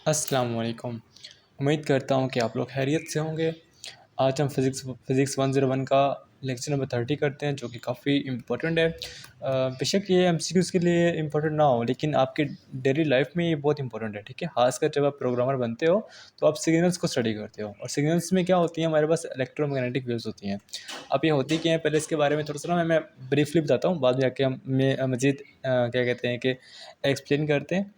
अस्सलाम वालेकुम। उम्मीद करता हूँ कि आप लोग खैरियत से होंगे। आज हम फ़िज़िक्स 101 का लेक्चर नंबर 30 करते हैं, जो कि काफ़ी इम्पोर्टेंट है। बेशक ये एमसीक्यूज़ के लिए इम्पोर्टेंट ना हो, लेकिन आपके डेली लाइफ में ये बहुत इंपॉर्टेंट है, ठीक है? ख़ासकर जब आप प्रोग्रामर बनते हो तो आप सिग्नल्स को स्टडी करते हो, और सिग्नल्स में क्या होती हैं, हमारे पास इलेक्ट्रोमैग्नेटिक वेव्स होती हैं। अब ये होती क्या है, पहले इसके बारे में थोड़ा सा ना मैं ब्रीफली बताता हूँ, बाद में जाके हम मज़ीद क्या कहते हैं कि एक्सप्लेन करते हैं।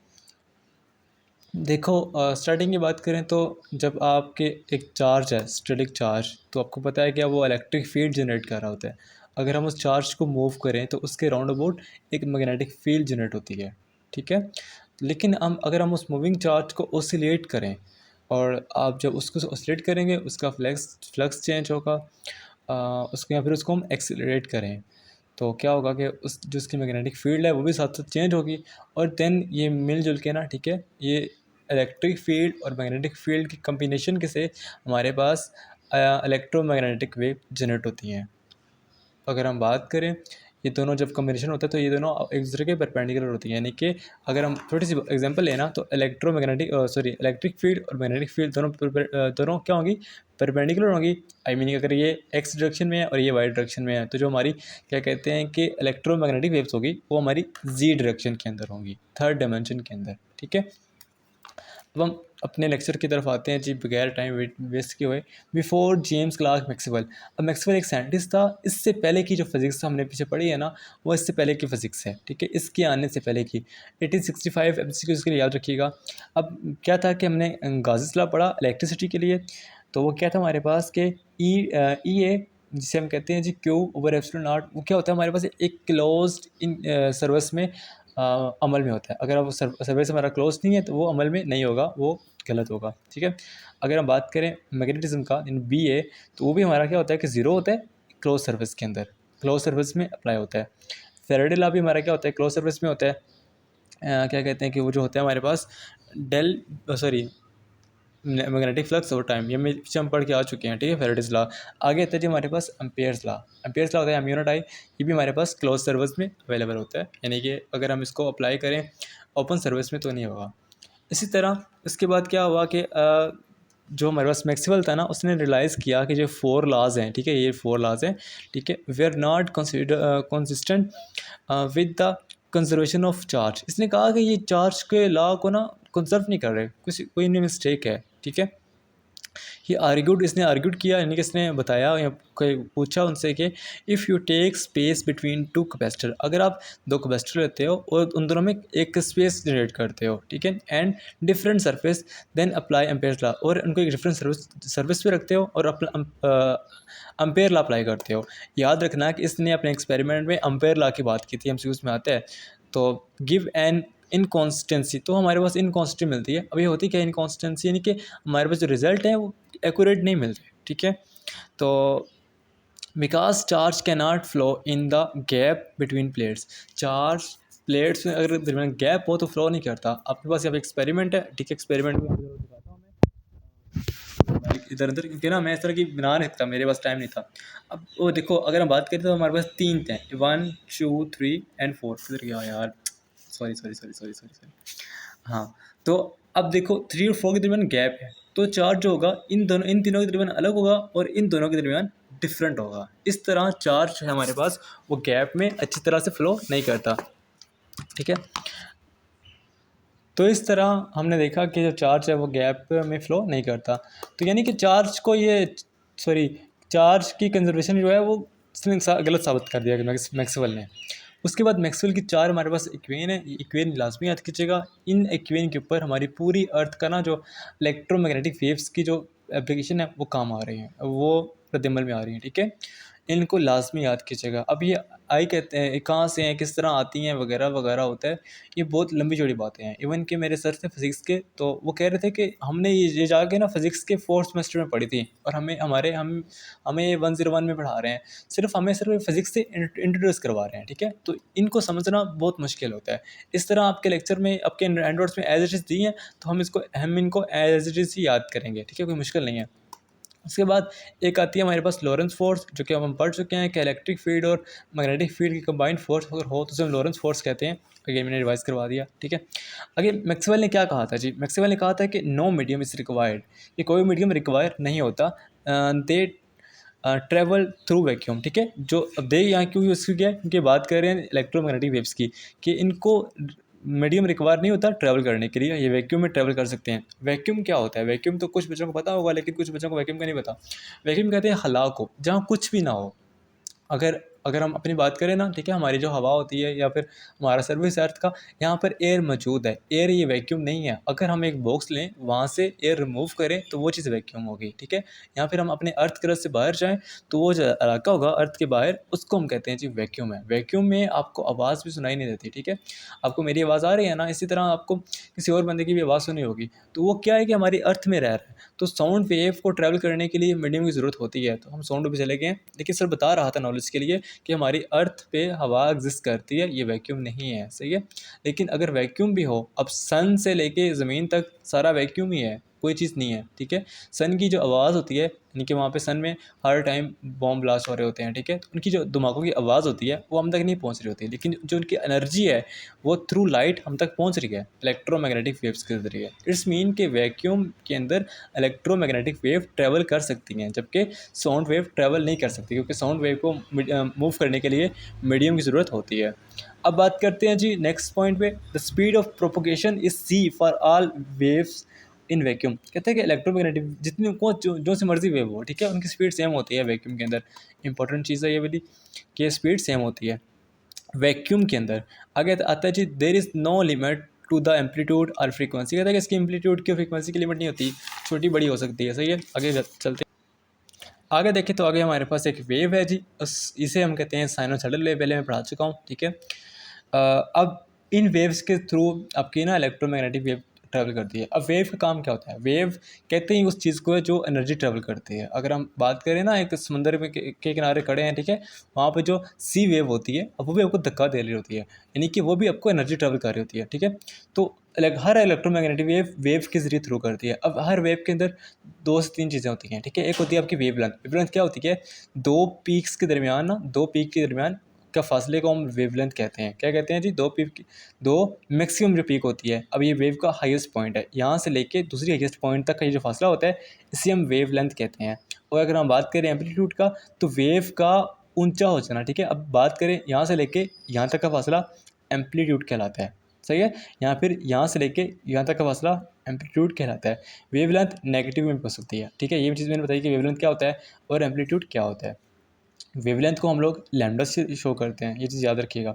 देखो, स्टार्टिंग की बात करें तो जब आपके एक चार्ज है, स्टैटिक चार्ज, तो आपको पता है कि वो इलेक्ट्रिक फील्ड जनरेट कर रहा होता है। अगर हम उस चार्ज को मूव करें तो उसके राउंड अबाउट एक मैग्नेटिक फील्ड जनरेट होती है, ठीक है? लेकिन अगर हम उस मूविंग चार्ज को ऑसिलेट करें, और आप जब उसको ऑसिलेट करेंगे उसका फ्लक्स फ्लक्स चेंज होगा, उसको या फिर उसको हम एक्सेलरेट करें, तो क्या होगा कि उस जो उसकी मैग्नेटिक फील्ड है वो भी साथ साथ चेंज होगी, और देन ये मिलजुल के ना, ठीक है, ये इलेक्ट्रिक फील्ड और मैग्नेटिक फील्ड की कम्बिनेशन के से हमारे पास इलेक्ट्रोमैग्नेटिक वेव जनरेट होती हैं। अगर हम बात करें, ये दोनों जब कॉम्बिनेशन होता है तो ये दोनों एक दूसरे के परपेंडिकुलर होती हैं, यानी कि अगर हम छोटी सी एग्जांपल लेना तो इलेक्ट्रिक फील्ड और मैग्नेटिक फील्ड दोनों क्या होंगी, परपेंडिकुलर होंगी। आई मीनिंग अगर ये एक्स डायरेक्शन में है और ये वाई डायरेक्शन में है, तो जो हमारी क्या कहते हैं कि इलेक्ट्रोमैग्नेटिक वेव्स होगी वो हमारी जी डायरेक्शन के अंदर होंगी, थर्ड डायमेंशन के अंदर, ठीक है। अब हम अपने लेक्चर की तरफ आते हैं जी, बगैर टाइम वेस्ट किए हुए। Before James Clerk Maxwell. अब मैक्सवेल एक साइंटिस्ट था, इससे पहले की जो फिज़िक्स हमने पीछे पढ़ी है ना, वो इससे पहले की फ़िज़िक्स है, ठीक है, इसके आने से पहले की। 1865 एमसीक्यू के लिए याद रखिएगा। अब क्या था कि हमने गाउस लॉ पढ़ा इलेक्ट्रिसिटी के लिए, तो वो क्या था हमारे पास कि ई ए, जिसे हम कहते हैं G Q over epsilon not, वो क्या होता है हमारे पास एक क्लोज्ड इन सर्विस में अमल में होता है। अगर वो सर्विस हमारा क्लोज नहीं है तो वो अमल में नहीं होगा, वो गलत होगा, ठीक है। अगर हम बात करें मैग्नेटिज्म का इन बी ए, तो वो भी हमारा क्या होता है कि ज़ीरो होता है क्लोज सर्विस के अंदर, क्लोज सर्विस में अप्लाई होता है। फेरेडे लॉ भी हमारा क्या होता है, क्लोज सर्विस में होता है। क्या कहते हैं कि वो जो होता है हमारे पास del sorry magnetic flux over time, ये पीछे हम पढ़ के आ चुके हैं, ठीक है, फेरेडेज लॉ। आगे आता है जी हमारे पास एम्पेयर्स लॉ। एम्पेयर्स लॉ होता है एम्यूनट आई, ये भी हमारे पास क्लोज सर्विस में अवेलेबल होता है, यानी कि अगर हम इसको अप्लाई करें ओपन सर्विस में तो नहीं होगा। इसी तरह इसके बाद क्या हुआ कि जो हमारे पास मैक्सवेल था ना, उसने रियलाइज़ किया कि जो फोर लॉज हैं, ठीक है, ये फोर लॉज हैं, ठीक है, they are not consistent with the conservation of charge. इसने कहा कि ये चार्ज के लॉ को ना कंजर्व नहीं कर रहे, कुछ कोई नहीं मिस्टेक है, ठीक है। इसने आर्ग्यूड किया, यानी कि इसने बताया या कोई पूछा उनसे कि if you tech space between two capacitor, अगर आप दो कैपेसिटर लेते हो और उन दोनों में एक स्पेस जनरेट करते हो, ठीक है, and different surface, then apply Ampere law, और उनको एक डिफरेंट सर्विस पे रखते हो और अपना अम्पेयर लॉ अप्लाई करते हो। याद रखना कि इसने अपने एक्सपेरिमेंट में अम्पेयर लॉ की बात की थी, एमसीक्यूज़ में आता है। तो गिव एन इनकॉन्सिस्टेंसी, तो हमारे पास इनकॉन्सिस्टेंसी मिलती है। अब ये होती क्या है इनकॉन्सिस्टेंसी, यानी कि हमारे पास जो रिजल्ट है वो एक्यूरेट नहीं मिल रहे, ठीक है। तो because charge can not flow in the gap between plates, charge plates में अगर दरमियान गैप हो तो फ्लो नहीं करता। आपके पास यहाँ पे एक्सपेरिमेंट है, ठीक है, एक्सपेरिमेंट में दिखाता हूँ मैं इधर उधर, क्योंकि ना मैं इस तरह की बना नहीं सकता, मेरे पास टाइम नहीं था। अब वो देखो, अगर हम बात करें तो हमारे पास तीन थे, 1 2 3 एंड 4, किधर गया यार, sorry sorry sorry sorry sorry sorry, हाँ। तो अब देखो 3 और 4 के दरमियान गैप है, तो चार्ज जो होगा इन तीनों के दरमियान अलग होगा और इन दोनों के दरमियान डिफरेंट होगा। इस तरह चार्ज है हमारे पास, वो गैप में अच्छी तरह से फ्लो नहीं करता, ठीक है। तो इस तरह हमने देखा कि जो चार्ज है वो गैप में फ़्लो नहीं करता। तो यानी कि चार्ज की कंजर्वेशन जो है वो इसने गलत साबित कर दिया कि मैक्सवेल ने। उसके बाद मैक्सवेल की 4 हमारे पास इक्वेशन है, ये इक्वेशन लाजमी याद कीजिएगा। इन इक्वेशन के ऊपर हमारी पूरी अर्थ का ना जो इलेक्ट्रोमैग्नेटिक वेव्स की जो एप्लीकेशन है वो काम आ रही है, वो रद्दमल में आ रही है, ठीक है। इनको लाजमी याद कीजिएगा। अब ये आई कहते हैं कहाँ से हैं, किस तरह आती हैं, वगैरह वगैरह होता है, ये बहुत लंबी चौड़ी बातें हैं। इवन कि मेरे सर थे फिज़िक्स के, तो वो कह रहे थे कि हमने ये जाके ना फिज़िक्स के फोर्थ सेमेस्टर में पढ़ी थी, और हमें ये 101 में पढ़ा रहे हैं, सिर्फ फिज़िक्स से इंट्रोड्यूस करवा रहे हैं, ठीक है। तो इनको समझना बहुत मुश्किल होता है। इस तरह आपके लेक्चर में, आपके एंड्रॉइड्स में एज इट इज़ दी हैं, तो हम इनको एज इट इज़ ही याद करेंगे, ठीक है, कोई मुश्किल नहीं है। उसके बाद एक आती है हमारे पास लॉरेंस फोर्स, जो कि अब हम पढ़ चुके हैं कि इलेक्ट्रिक फील्ड और मैग्नेटिक फील्ड की कंबाइंड फोर्स अगर हो तो उसे हम लॉरेंस फोर्स कहते हैं। अगेन मैंने रिवाइज करवा दिया, ठीक है। आगे मैक्सवेल ने क्या कहा था जी, मैक्सवेल ने कहा था कि नो मीडियम इज़ रिक्वायर्ड, कि कोई मीडियम रिक्वायर नहीं होता, दे ट्रेवल थ्रू वैक्यूम, ठीक है। जो अब दे यहाँ क्यों यूज़ किया है, क्योंकि बात कर रहे हैं इलेक्ट्रोमैग्नेटिक वेव्स की, कि इनको मीडियम रिक्वायर नहीं होता ट्रैवल करने के लिए, ये वैक्यूम में ट्रैवल कर सकते हैं। वैक्यूम क्या होता है, वैक्यूम तो कुछ बच्चों को पता होगा, लेकिन कुछ बच्चों को वैक्यूम का नहीं पता। वैक्यूम कहते हैं हला को, जहाँ कुछ भी ना हो। अगर अगर हम अपनी बात करें ना, ठीक है, हमारी जो हवा होती है या फिर हमारा सर्विस अर्थ का, यहाँ पर एयर मौजूद है, एयर ये वैक्यूम नहीं है। अगर हम एक बॉक्स लें, वहाँ से एयर रिमूव करें तो वो चीज़ वैक्यूम होगी, ठीक है। या फिर हम अपने अर्थ क्रस्ट से बाहर जाएँ तो वो जो इलाका होगा अर्थ के बाहर, उसको हम कहते हैं जी वैक्यूम है। वैक्यूम में आपको आवाज़ भी सुनाई नहीं देती, ठीक है। आपको मेरी आवाज़ आ रही है ना, इसी तरह आपको किसी और बंदे की भी आवाज़ सुनी होगी। तो वो क्या है कि हमारी अर्थ में रह रहा है, तो साउंड वेव को ट्रैवल करने के लिए मीडियम की ज़रूरत होती है। तो हम साउंड वेव पे चले गए हैं, लेकिन सर बता रहा था नॉलेज के लिए कि हमारी अर्थ पे हवा एग्जिस्ट करती है, ये वैक्यूम नहीं है, सही है। लेकिन अगर वैक्यूम भी हो, अब सन से लेके ज़मीन तक सारा वैक्यूम ही है, कोई चीज़ नहीं है, ठीक है। सन की जो आवाज़ होती है, यानी कि वहाँ पे सन में हर टाइम बॉम्ब ब्लास्ट हो रहे होते हैं, ठीक है। तो उनकी जो धमाकों की आवाज़ होती है वो हम तक नहीं पहुँच रही होती, लेकिन जो उनकी एनर्जी है वो थ्रू लाइट हम तक पहुँच रही है, इलेक्ट्रोमैग्नेटिक वेव्स के ज़रिए। इट्स मीन के वैक्यूम के अंदर इलेक्ट्रोमैग्नेटिक वेव ट्रैवल कर सकती हैं, जबकि साउंड वेव ट्रैवल नहीं कर सकती, क्योंकि साउंड वेव को मूव करने के लिए मीडियम की ज़रूरत होती है। अब बात करते हैं जी नेक्स्ट पॉइंट पे, the speed of propagation is c for all waves in vacuum. कहते हैं कि इलेक्ट्रोमैग्नेटिक जितनी को जो सी मर्जी वेव हो, ठीक है, उनकी स्पीड सेम होती है वैक्यूम के अंदर। इंपॉर्टेंट चीज़ है ये वाली, कि स्पीड सेम होती है वैक्यूम के अंदर। आगे आता है जी, there is no limit to the amplitude और फ्रीक्वेंसी। कहता है कि इसकी एम्पलीट्यूड की फ्रीक्वेंसी की लिमिट नहीं होती, छोटी बड़ी हो सकती है, सही है। आगे चलते आगे देखें तो आगे हमारे पास एक वेव है जी, इसे हम कहते हैं साइनोसॉइडल वेव, पहले मैं पढ़ा चुका हूँ, ठीक है। अब इन वेव्स के थ्रू आपकी ना इलेक्ट्रोमैग्नेटिक वेव ट्रैवल करती है। अब वेव का काम क्या होता है, वेव कहते हैं उस चीज़ को है जो एनर्जी ट्रैवल करती है। अगर हम बात करें ना, एक समंदर में के किनारे खड़े हैं, ठीक है, वहाँ पे जो सी वेव होती है, अब वो भी आपको धक्का दे रही होती है, यानी कि वो भी आपको एनर्जी ट्रैवल कर रही होती है, ठीक है। तो हर इलेक्ट्रोमैग्नेटिक वेव वेव के जरिए थ्रू करती है। अब हर वेव के अंदर दो से तीन चीज़ें होती हैं, ठीक है। एक होती है आपकी वेवलेंथ। वेवलेंथ क्या होती है, दो पीक्स के दरमियान ना, दो पीक के दरमियान का फासले को हम वेवलेंथ कहते हैं। क्या कहते हैं जी, दो पीक की, दो मैक्सिमम जो पीक होती है। अब ये वेव का हाईएस्ट पॉइंट है, यहाँ से लेके दूसरी हाईएस्ट पॉइंट तक का ये जो फासला होता है, इसे हम वेवलेंथ कहते हैं। और अगर हम बात करें एम्पलीट्यूड का, तो वेव का ऊंचा हो जाना, ठीक है। अब बात करें यहाँ से लेके यहाँ तक का फासला, एम्पलीट्यूड कहलाता है, सही है। यहाँ फिर यहाँ से लेके यहाँ तक का फासला एम्पलीट्यूड कहलाता है। वेवलेंथ नेगेटिव में हो सकती है, ठीक है। ये चीज़ मैंने बताई कि वेवलेंथ क्या होता है और एम्पलीट्यूड क्या होता है। वेवलेंथ को हम लोग लैम्डा से शो करते हैं, ये चीज़ याद रखिएगा।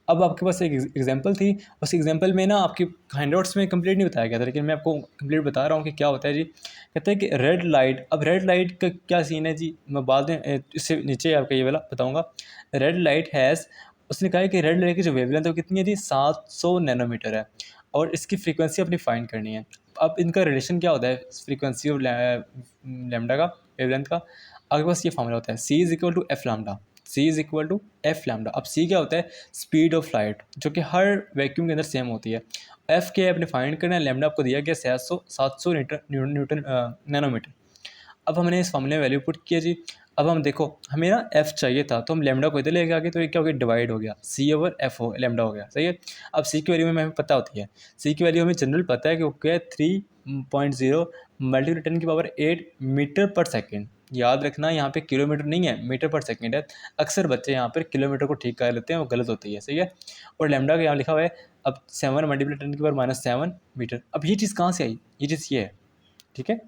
अब आपके पास एक एग्जांपल थी, उस एग्जांपल में ना आपकी हैंडआउट्स में कंप्लीट नहीं बताया गया था, लेकिन मैं आपको कंप्लीट बता रहा हूँ कि क्या होता है जी। कहते हैं कि रेड लाइट, अब रेड लाइट का क्या सीन है जी, मैं बाद में इससे नीचे आपका ये वाला बताऊँगा। रेड लाइट हैज़, उसने कहा है कि रेड लाइट की जो वेवलेंथ है वो कितनी है जी, 700 नैनोमीटर है, और इसकी फ्रीक्वेंसी अपनी फाइंड करनी है। अब इनका रिलेशन क्या होता है, फ्रीक्वेंसी और लैम्डा का, वेवलेंथ का। आपके पास ये फार्मूला होता है, c is equal to f lambda, c is equal to f lambda. अब c क्या होता है, स्पीड ऑफ लाइट, जो कि हर वैक्यूम के अंदर सेम होती है। f के आपने फाइंड करना है, लैम्डा आपको दिया गया 700 न्यूटन नैनोमीटर। अब हमने इस फार्मूले में वैल्यू पुट किया जी। अब हम देखो, हमें ना f चाहिए था, तो हम लैम्डा को इधर लेके आ गए, तो ये क्या हो गया, डिवाइड हो गया, c ओवर f हो लैम्डा हो गया, सही है। अब c की वैल्यू हमें पता होती है, c की वैल्यू हमें जनरल पता है कि वो क्या है, 3.0 मल्टीप्लाई 10⁸ मीटर पर सेकेंड। याद रखना, यहाँ पे किलोमीटर नहीं है, मीटर पर सेकेंड है। अक्सर बच्चे यहाँ पर किलोमीटर को ठीक कर लेते हैं, वो गलत होती है, सही है। और लैम्डा का यहाँ लिखा हुआ है, अब 7 मल्टीप्लाई 10⁻⁷ मीटर। अब ये चीज़ कहाँ से आई, ये चीज़ ये है, ठीक है।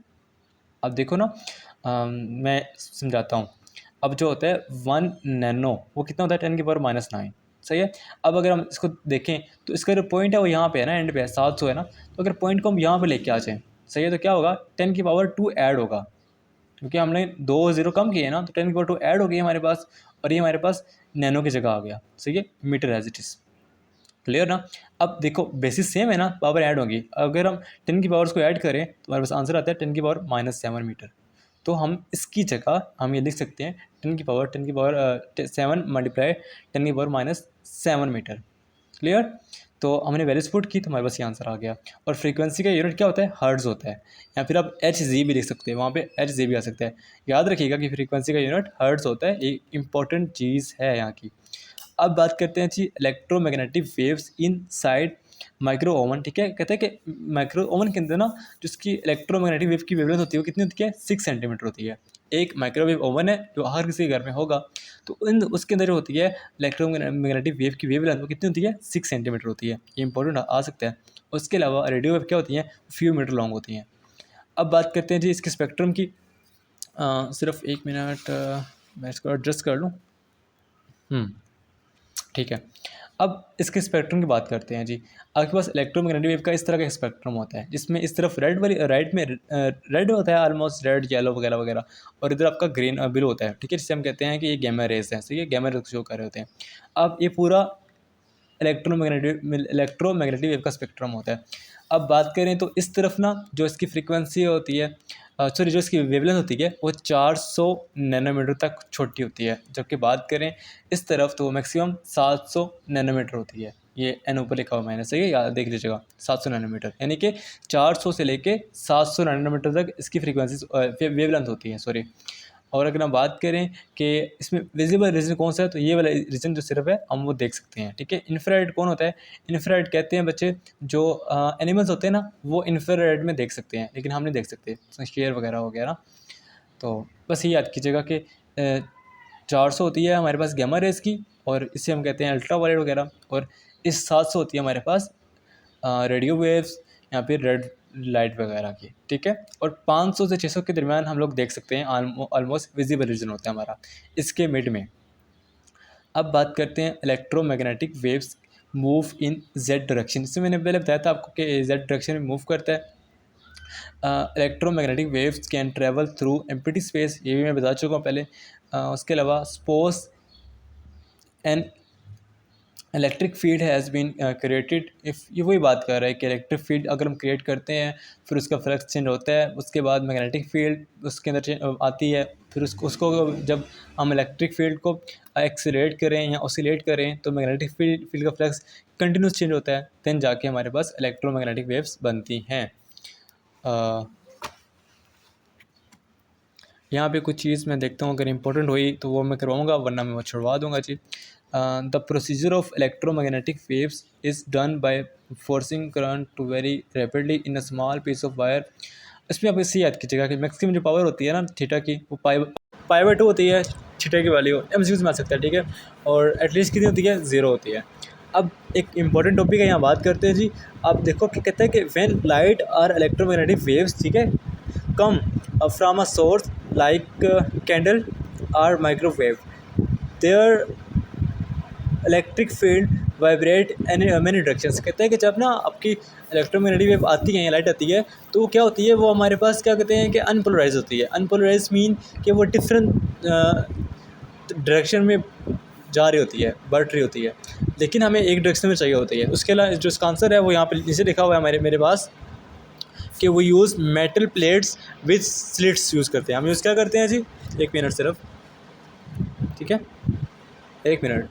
अब देखो ना, मैं समझाता हूँ। अब जो होता है 1 नैनो, वो कितना होता है, 10⁻⁹ सही है। अब अगर हम इसको देखें तो इसका जो पॉइंट है वो यहाँ पे है ना, एंड पे है, 700 है ना। तो अगर पॉइंट को हम यहाँ पे लेके आ जाएँ, सही है, तो क्या होगा, 10⁻² ऐड होगा, क्योंकि हमने 2 ज़ीरो कम किए ना, तो 10⁻² ऐड हो गई हमारे पास, और ये हमारे पास नैनो की जगह आ गया, सही है, metre as it is. Clear ना। अब देखो बेसिस सेम है ना, पावर ऐड होगी। अगर हम 10 की पावर्स को ऐड करें तो हमारे पास आंसर आता है 10⁻⁷ मीटर। तो हम इसकी जगह हम ये लिख सकते हैं 10 की पावर 7 मल्टीप्लाई 10⁻⁷ मीटर। क्लियर। तो हमने वैल्यूज पुट की तो हमारे पास ये आंसर आ गया। और फ्रीक्वेंसी का यूनिट क्या होता है, हर्ट्ज होता है, या फिर आप एच जी भी लिख सकते हैं, वहाँ पे एच जी भी आ सकता है। याद रखिएगा कि फ्रीक्वेंसी का यूनिट हर्ट्ज होता है, ये इंपॉर्टेंट चीज़ है यहाँ की। अब बात करते हैं जी electromagnetic waves inside micro oven. ठीक है, कहते हैं कि माइक्रो ओवन के अंदर ना जिसकी इलेक्ट्रोमैग्नेटिक वेव की वेवलेंथ होती है वो कितनी होती है, 6 सेंटीमीटर होती है। एक माइक्रोवेव ओवन है जो हर किसी घर में होगा, तो इन उसके अंदर जो होती है इलेक्ट्रोमैग्नेटिक वेव की वेवलेंथ वो कितनी होती है, 6 सेंटीमीटर होती है। ये इंपॉर्टेंट आ सकता है। उसके अलावा रेडियो वेव क्या होती हैं, फ्यू मीटर लॉन्ग होती हैं। अब बात करते हैं जी इसके स्पेक्ट्रम की। सिर्फ 1 मिनट, मैं इसको एडजस्ट कर लूँ। ठीक है, अब इसके स्पेक्ट्रम की बात करते हैं जी। आपके पास इलेक्ट्रोमैग्नेटिक वेव का इस तरह का स्पेक्ट्रम होता है जिसमें इस तरफ रेड वाली राइट में रेड होता है, ऑलमोस्ट रेड येलो वगैरह वगैरह, और इधर आपका ग्रीन ब्लू होता है। ठीक है, जिसे हम कहते हैं कि ये गैमा रेज है, सही है, गैमा रेज शो कर रहे होते हैं। अब ये पूरा इलेक्ट्रोमैग्नेटिक वेव का स्पेक्ट्रम होता है। अब बात करें तो इस तरफ ना जो इसकी फ्रीक्वेंसी होती है, सॉरी जो इसकी वेवलेंथ होती है वो 400 नैनोमीटर तक छोटी होती है, जबकि बात करें इस तरफ तो मैक्सिमम 700 नैनोमीटर होती है। ये एन ऊपर लिखा हुआ मैंने, सही है, याद देख लीजिएगा, 700 नैनोमीटर, यानी कि 400 से लेके 700 नैनोमीटर तक इसकी फ्रीक्वेंसी वेवलेंथ होती है, सॉरी। और अगर हम बात करें कि इसमें विजिबल रीजन कौन सा है, तो ये वाला रीजन जो सिर्फ है हम वो देख सकते हैं। ठीक है, इंफ्रारेड कौन होता है, इंफ्रारेड कहते हैं बच्चे जो एनिमल्स होते हैं ना वो इंफ्रारेड में देख सकते हैं, लेकिन हम नहीं देख सकते, शेर वगैरह हो गया ना। तो बस ये याद कीजिएगा कि 400 होती है हमारे पास गैमा रेज की, और इसे हम कहते हैं अल्ट्रा वायलेट वगैरह, और इस 700 होती है हमारे पास रेडियो वेव्स या फिर रेड लाइट वगैरह की। ठीक है, और 500 से 600 के दरमियान हम लोग देख सकते हैं, ऑलमोस्ट विजिबल रीजन होता है हमारा इसके मिड में। अब बात करते हैं electromagnetic waves move in Z direction. इससे मैंने पहले बताया था आपको कि जेड डायरेक्शन में मूव करता है। Electromagnetic waves can travel through empty space, ये भी मैं बता चुका हूँ पहले। उसके अलावा suppose an electric field has been created, if ये वही बात कर रहा है कि इलेक्ट्रिक फील्ड अगर हम क्रिएट करते हैं फिर उसका फ्लक्स चेंज होता है, उसके बाद मैग्नेटिक फील्ड उसके अंदर आती है, फिर उसको जब हम इलेक्ट्रिक फील्ड को एक्सीलरेट करें या ऑसिलेट करें तो मैग्नेटिक फील्ड का फ्लक्स कंटिन्यूस चेंज होता है, देन जाके हमारे पास इलेक्ट्रोमैग्नेटिक वेव्स बनती हैं। यहाँ पे कुछ चीज़ मैं देखता हूँ, अगर इंपॉर्टेंट हुई तो वो मैं करवाऊँगा, वरना मैं वो छुड़वा दूँगा जी। The procedure of electromagnetic waves is done by forcing current to very rapidly in a small piece of wire. इसमें आप इसे याद कीजिएगा कि मैक्सिमम जो पावर होती है ना थीटा की, वो पाई/2 होती है, थीटा की वैल्यू एमसीक्यू में आ सकता है। ठीक है, और एटलीस्ट कितनी होती है, 0 होती है। अब एक इंपॉर्टेंट टॉपिक है, यहाँ बात करते हैं जी। आप देखो कि कहते हैं कि when light are electromagnetic waves, ठीक है, come from a source like candle और microwave, there electric field vibrate any many directions. कहते हैं कि जब ना आपकी इलेक्ट्रोमैग्नेटिक वेव आती है या लाइट आती है तो वो क्या होती है, वो हमारे पास क्या कहते हैं कि अनपोलराइज होती है। अनपोलराइज मीन कि वो डिफरेंट डायरेक्शन में जा रही होती है, बढ़ रही होती है, लेकिन हमें एक डायरेक्शन में चाहिए होती है। उसके अलावा जो इसका आंसर है वो यहाँ पे नीचे लिखा हुआ है मेरे पास कि वो use metal plates with slits use करते हैं। हम यूज़ क्या करते हैं जी, 1 मिनट सिर्फ, ठीक है, 1 minute.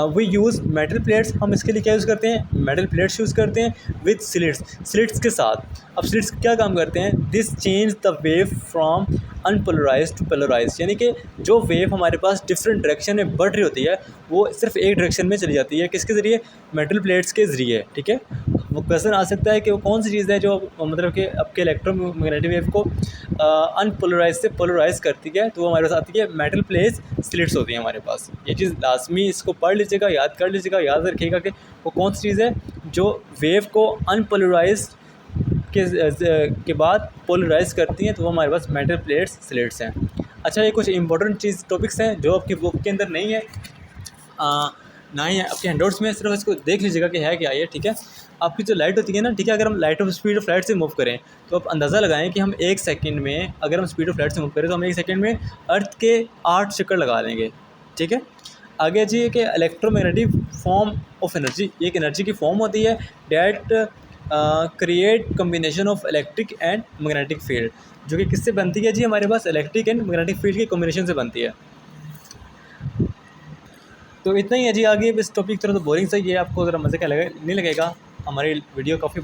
We use metal plates, हम इसके लिए क्या यूज़ करते हैं, मेटल प्लेट्स यूज़ करते हैं विद स्लिट्स के साथ। अब स्लिट्स क्या काम करते हैं, this change the wave from unpolarise to polarise, यानी कि जो वेव हमारे पास डिफरेंट डायरेक्शन में बढ़ रही होती है वो सिर्फ एक डायरेक्शन में चली जाती है, किसके ज़रिए, मेटल प्लेट्स के ज़रिए। ठीक है, वो क्वेश्चन आ सकता है कि वो कौन सी चीज़ है जो मतलब कि आपके इलेक्ट्रोमैग्नेटिक वेव को अनपोलराइज से पोलराइज करती है, तो वो हमारे पास आती है मेटल प्लेट्स स्लिट्स होती हैं हमारे पास। ये चीज़ लाजमी इसको पढ़ लीजिएगा, याद कर लीजिएगा, याद रखिएगा कि वो कौन सी चीज़ है जो वेव को अनपोलराइज के बाद पोलराइज करती हैं, तो वो हमारे पास मेटल प्लेट्स स्लिट्स हैं। अच्छा, ये कुछ इंपॉर्टेंट चीज़ टॉपिक्स हैं जो आपकी बुक के अंदर नहीं है, ना ही है आपके हैंडआउट्स में, सिर्फ इसको देख लीजिएगा कि है क्या ये। ठीक है, आपकी जो लाइट होती है ना, ठीक है, अगर हम light of speed of light से मूव करें तो आप अंदाज़ा लगाएं कि हम 1 सेकंड में, अगर हम स्पीड ऑफ लाइट से मूव करें तो हम 1 सेकंड में अर्थ के 8 चक्कर लगा लेंगे। ठीक है, आगे जी कि इलेक्ट्रोमैग्नेटिक फॉर्म ऑफ एनर्जी, ये एक एनर्जी की फॉर्म होती है that create combination of electric and magnetic field, जो कि किससे बनती है जी, हमारे पास इलेक्ट्रिक एंड मैग्नेटिक फील्ड के कॉम्बिनेशन से बनती है। तो इतना ही है जी, आगे इस टॉपिक की तरह तो बोरिंग सही है, आपको ज़रा मज़े का लगे नहीं लगेगा, हमारी वीडियो काफ़ी